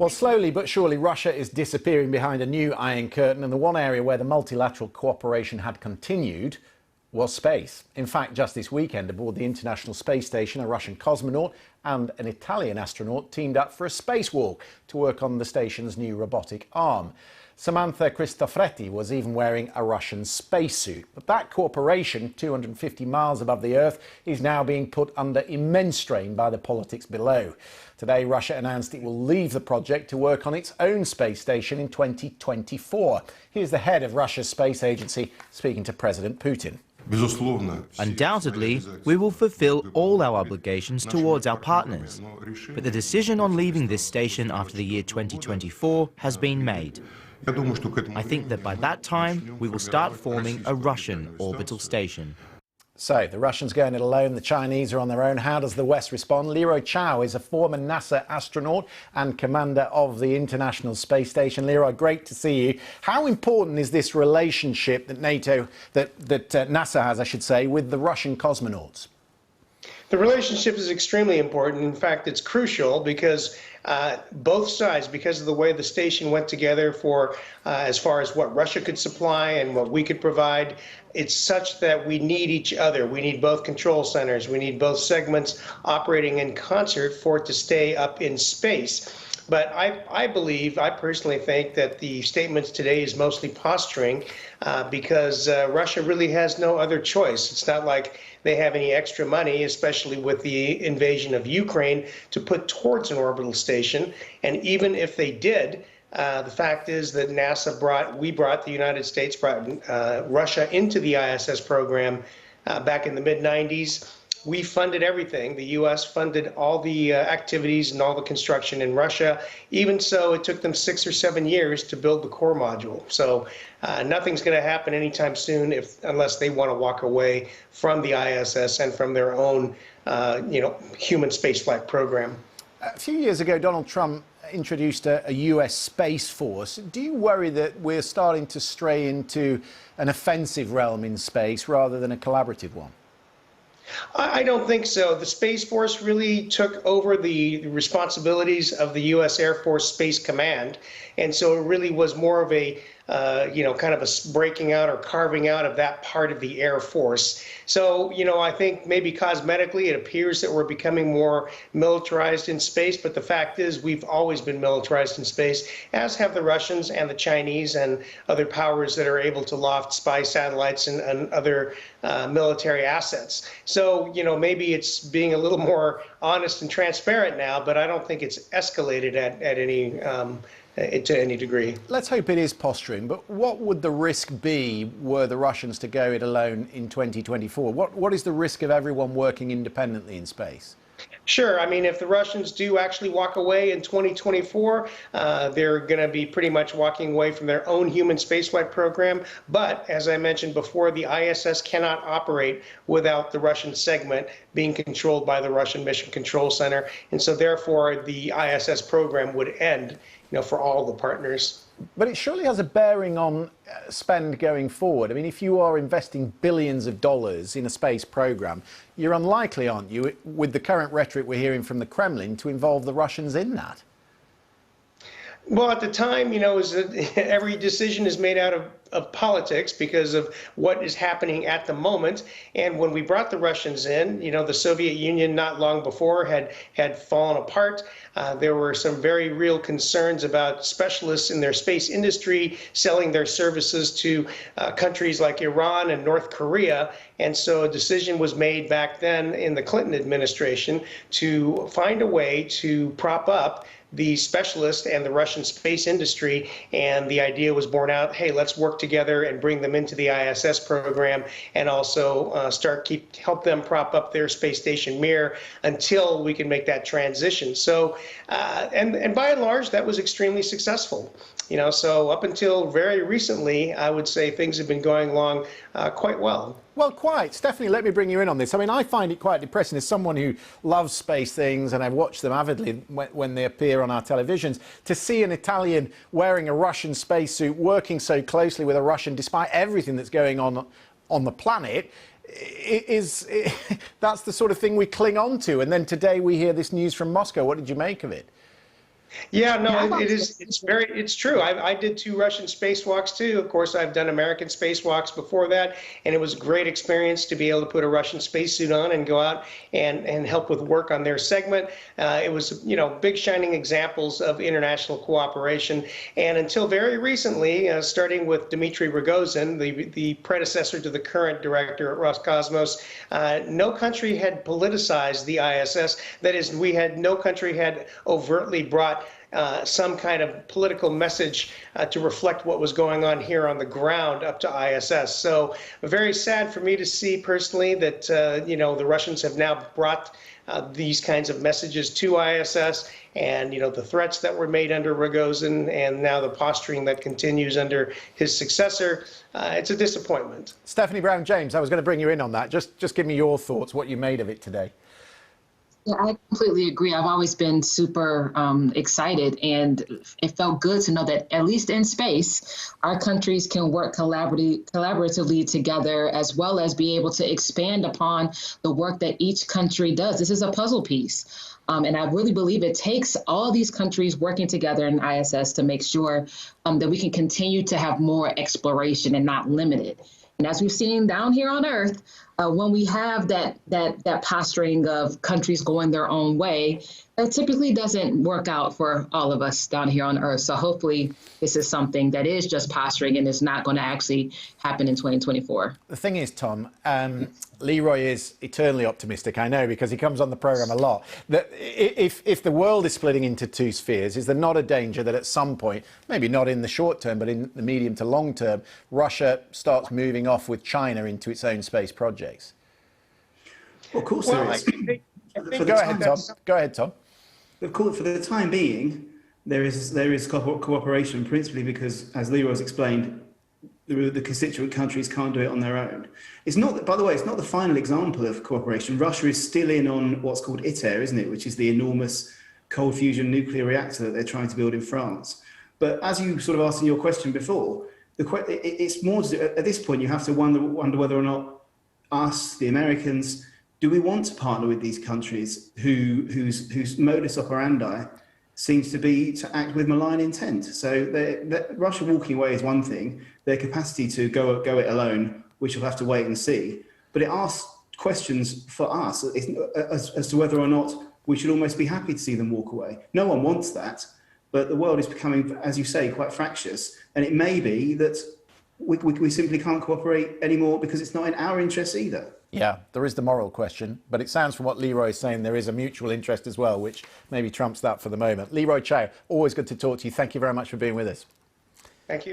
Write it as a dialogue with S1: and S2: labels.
S1: Well, slowly but surely, Russia is disappearing behind a new Iron Curtain, and the one area where the multilateral cooperation had continued was space. In fact, just this weekend, aboard the International Space Station, a Russian cosmonaut and an Italian astronaut teamed up for a spacewalk to work on the station's new robotic arm. Samantha Cristofretti was even wearing a Russian spacesuit. But that cooperation, 250 miles above the Earth, is now being put under immense strain by the politics below. Today, Russia announced it will leave the project to work on its own space station in 2024. Here's the head of Russia's space agency speaking to President Putin.
S2: Undoubtedly, we will fulfill all our obligations towards our partners. But the decision on leaving this station after the year 2024 has been made. I think that by that time, we will start forming a Russian orbital station.
S1: So, the Russians going it alone, the Chinese are on their own. How does the West respond? Leroy Chiao is a former NASA astronaut and commander of the International Space Station. Leroy, great to see you. How important is this relationship that NASA has, I should say, with the Russian cosmonauts?
S3: The relationship is extremely important. In fact, it's crucial because both sides, because of the way the station went together for as far as what Russia could supply and what we could provide, it's such that we need each other. We need both control centers. We need both segments operating in concert for it to stay up in space. But I personally think that the statements today is mostly posturing because Russia really has no other choice. It's not like they have any extra money, especially with the invasion of Ukraine, to put towards an orbital station. And even if they did, the fact is that the United States brought Russia into the ISS program back in the mid-90s. We funded everything. The U.S. funded all the activities and all the construction in Russia. Even so, it took them 6 or 7 years to build the core module. So nothing's going to happen anytime soon unless they want to walk away from the ISS and from their own, human spaceflight program.
S1: A few years ago, Donald Trump introduced a U.S. Space Force. Do you worry that we're starting to stray into an offensive realm in space rather than a collaborative one?
S3: I don't think so. The Space Force really took over the responsibilities of the U.S. Air Force Space Command, and so it really was more of a kind of a breaking out or carving out of that part of the Air Force. So, I think maybe cosmetically it appears that we're becoming more militarized in space, but the fact is we've always been militarized in space, as have the Russians and the Chinese and other powers that are able to loft spy satellites and other military assets. So, maybe it's being a little more honest and transparent now, but I don't think it's escalated at any to any degree.
S1: Let's hope it is posturing, but what would the risk be were the Russians to go it alone in 2024? What is the risk of everyone working independently in space?
S3: Sure. I mean, if the Russians do actually walk away in 2024, they're going to be pretty much walking away from their own human spaceflight program. But as I mentioned before, the ISS cannot operate without the Russian segment being controlled by the Russian Mission Control Center. And so therefore, the ISS program would end, for all the partners.
S1: But it surely has a bearing on spend going forward. I mean, if you are investing billions of dollars in a space program, you're unlikely, aren't you, with the current rhetoric we're hearing from the Kremlin, to involve the Russians in that?
S3: Well, at the time, every decision is made out of politics because of what is happening at the moment. And when we brought the Russians in, the Soviet Union not long before had fallen apart. There were some very real concerns about specialists in their space industry selling their services to countries like Iran and North Korea. And so a decision was made back then in the Clinton administration to find a way to prop up the specialists and the Russian space industry, and the idea was born out, hey, let's work together and bring them into the ISS program and also help them prop up their space station Mir until we can make that transition. So, and by and large, that was extremely successful. So up until very recently, I would say things have been going along quite well.
S1: Well, quite. Stephanie, let me bring you in on this. I mean, I find it quite depressing as someone who loves space things, and I watch them avidly when they appear on our televisions, to see an Italian wearing a Russian spacesuit, working so closely with a Russian, despite everything that's going on the planet. That's the sort of thing we cling on to. And then today we hear this news from Moscow. What did you make of it?
S3: Yeah, no, it is. It's true. I did 2 Russian spacewalks too. Of course, I've done American spacewalks before that, and it was a great experience to be able to put a Russian spacesuit on and go out and help with work on their segment. It was, big shining examples of international cooperation. And until very recently, starting with Dmitry Rogozin, the predecessor to the current director at Roscosmos, no country had politicized the ISS. That is, no country had overtly brought some kind of political message to reflect what was going on here on the ground up to ISS. So very sad for me to see personally that, the Russians have now brought these kinds of messages to ISS, and, the threats that were made under Rogozin and now the posturing that continues under his successor. It's a disappointment.
S1: Stephanie Brown-James, I was going to bring you in on that. Just give me your thoughts, what you made of it today.
S4: Yeah, I completely agree. I've always been super excited, and it felt good to know that at least in space, our countries can work collaboratively together, as well as be able to expand upon the work that each country does. This is a puzzle piece. And I really believe it takes all these countries working together in ISS to make sure that we can continue to have more exploration and not limit it. And as we've seen down here on Earth, when we have that posturing of countries going their own way, it typically doesn't work out for all of us down here on Earth. So hopefully this is something that is just posturing and is not going to actually happen in 2024.
S1: The thing is, Tom, Leroy is eternally optimistic, I know, because he comes on the programme a lot, that if the world is splitting into 2 spheres, is there not a danger that at some point, maybe not in the short term, but in the medium to long term, Russia starts moving off with China into its own space projects?
S5: Well, of course there is.
S1: Go ahead, Tom.
S5: Of course, for the time being, there is cooperation, principally because, as Leroy has explained, the constituent countries can't do it on their own. It's not, by the way, it's not the final example of cooperation. Russia is still in on what's called ITER, isn't it? Which is the enormous cold fusion nuclear reactor that they're trying to build in France. But as you sort of asked in your question before, it's more at this point you have to wonder whether or not us, the Americans, do we want to partner with these countries whose modus operandi seems to be to act with malign intent? So Russia walking away is one thing. Their capacity to go it alone, which we'll have to wait and see. But it asks questions for us as to whether or not we should almost be happy to see them walk away. No one wants that, but the world is becoming, as you say, quite fractious. And it may be that we simply can't cooperate anymore because it's not in our interests either.
S1: Yeah, there is the moral question, but it sounds from what Leroy is saying there is a mutual interest as well, which maybe trumps that for the moment. Leroy Chiao, always good to talk to you. Thank you very much for being with us.